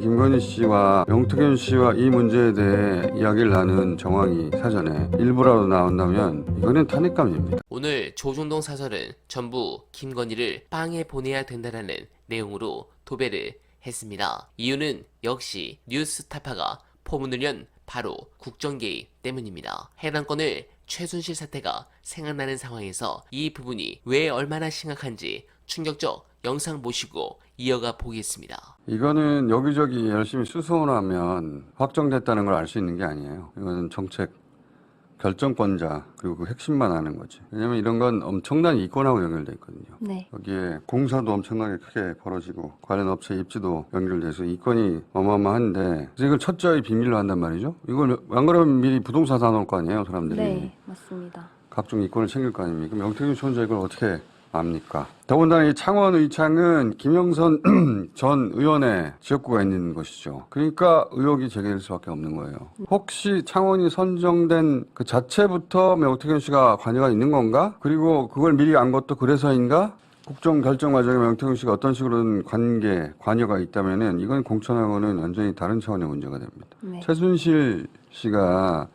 김건희 씨와 명태균 씨와 이 문제에 대해 이야기를 나눈 정황이 사전에 일부라도 나온다면 이거는 탄핵감입니다. 오늘 조중동 사설은 전부 김건희를 빵에 보내야 된다라는 내용으로 도배를 했습니다. 이유는 역시 뉴스타파가 포문을 연 바로 국정개입 때문입니다. 해당 건을 최순실 사태가 생각나는 상황에서 이 부분이 왜 얼마나 심각한지 충격적 영상 보시고 이어가 보겠습니다. 이거는 여기저기 열심히 수소문하면 확정됐다는 걸 알 수 있는 게 아니에요. 이거는 정책 결정권자 그리고 그 핵심만 아는 거지. 왜냐면 이런 건 엄청난 이권하고 연결돼 있거든요. 네. 여기에 공사도 엄청나게 크게 벌어지고 관련 업체 입지도 연결돼서 이권이 어마어마한데 그래서 이걸 철저히 비밀로 한단 말이죠. 이걸 안 그러면 미리 부동산 사놓을 거 아니에요, 사람들이. 네, 맞습니다. 각종 이권을 챙길 거 아닙니까? 명태균 씨 혼자 이걸 어떻게 압니까? 더군다나 이 창원 의창은 김영선 전 의원의 지역구가 있는 것이죠. 그러니까 의혹이 제기될 수밖에 없는 거예요. 혹시 창원이 선정된 그 자체부터 명태균 씨가 관여가 있는 건가? 그리고 그걸 미리 안 것도 그래서인가? 국정 결정 과정에 명태균 씨가 어떤 식으로든 관여가 있다면은 이건 공천하고는 완전히 다른 차원의 문제가 됩니다. 네. 최순실 씨가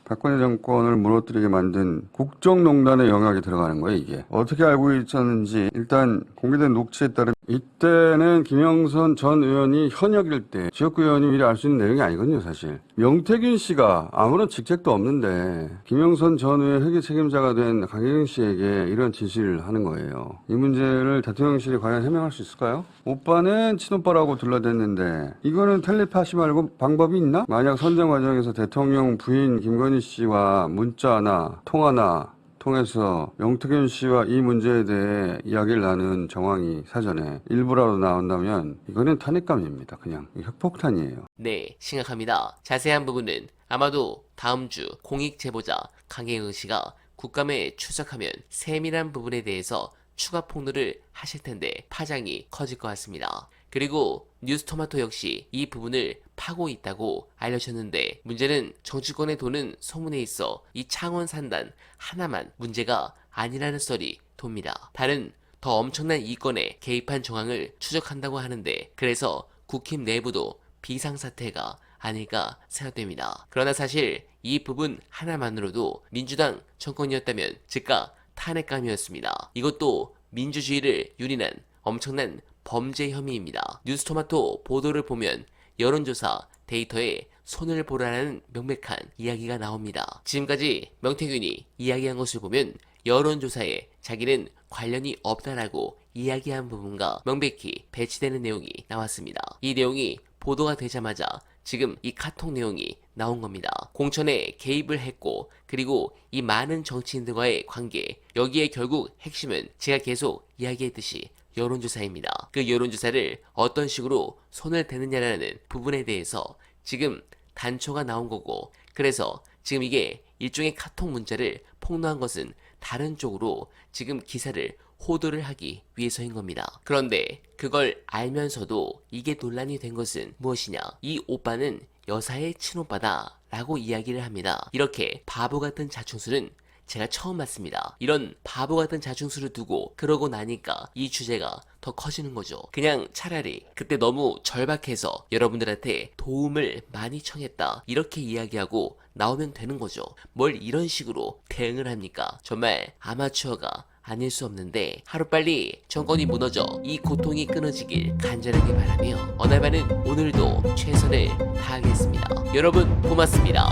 박근혜 정권을 무너뜨리게 만든 국정농단의 영역에 들어가는 거예요, 이게. 어떻게 알고 있었는지 일단 공개된 녹취에 따르면 이때는 김영선 전 의원이 현역일 때 지역구 의원이 미리 알 수 있는 내용이 아니거든요, 사실. 명태균 씨가 아무런 직책도 없는데 김영선 전 의원 회계 책임자가 된 강혜경 씨에게 이런 지시를 하는 거예요. 이 문제를 대통령실이 과연 해명할 수 있을까요? 오빠는 친오빠라고 둘러댔는데 이거는 텔레파시 말고 방법이 있나? 만약 선정 과정에서 대통령 부인 김건희 씨와 문자나 통화나 통해서 명태균 씨와 이 문제에 대해 이야기를 나눈 정황이 사전에 일부라도 나온다면 이거는 탄핵감입니다. 그냥 핵폭탄이에요. 네, 심각합니다. 자세한 부분은 아마도 다음 주 공익 제보자 강혜경 씨가 국감에 출석하면 세밀한 부분에 대해서 추가 폭로를 하실 텐데 파장이 커질 것 같습니다. 그리고 뉴스토마토 역시 이 부분을 파고 있다고 알려졌는데 문제는 정치권에 도는 소문에 있어 이 창원 산단 하나만 문제가 아니라는 썰이 돕니다. 다른 더 엄청난 이권에 개입한 정황을 추적한다고 하는데 그래서 국힘 내부도 비상사태가 아닐까 생각됩니다. 그러나 사실 이 부분 하나만으로도 민주당 정권이었다면 즉각 탄핵감이었습니다. 이것도 민주주의를 유린한 엄청난 범죄 혐의입니다. 뉴스토마토 보도를 보면 여론조사 데이터에 손을 보라는 명백한 이야기가 나옵니다. 지금까지 명태균이 이야기한 것을 보면 여론조사에 자기는 관련이 없다라고 이야기한 부분과 명백히 배치되는 내용이 나왔습니다. 이 내용이 보도가 되자마자 지금 이 카톡 내용이 나온 겁니다. 공천에 개입을 했고 그리고 이 많은 정치인들과의 관계 여기에 결국 핵심은 제가 계속 이야기했듯이 여론조사입니다. 그 여론조사를 어떤 식으로 손을 대느냐라는 부분에 대해서 지금 단초가 나온 거고 그래서 지금 이게 일종의 카톡 문자를 폭로한 것은 다른 쪽으로 지금 기사를 호도를 하기 위해서인 겁니다. 그런데 그걸 알면서도 이게 논란이 된 것은 무엇이냐? 이 오빠는 여사의 친오빠다 라고 이야기를 합니다. 이렇게 바보 같은 자충수는 제가 처음 봤습니다. 이런 바보 같은 자충수를 두고 그러고 나니까 이 주제가 더 커지는 거죠. 그냥 차라리 그때 너무 절박해서 여러분들한테 도움을 많이 청했다 이렇게 이야기하고 나오면 되는 거죠. 뭘 이런 식으로 대응을 합니까? 정말 아마추어가 아닐 수 없는데 하루빨리 정권이 무너져 이 고통이 끊어지길 간절하게 바라며 어날바는 오늘도 최선을 다하겠습니다. 여러분 고맙습니다.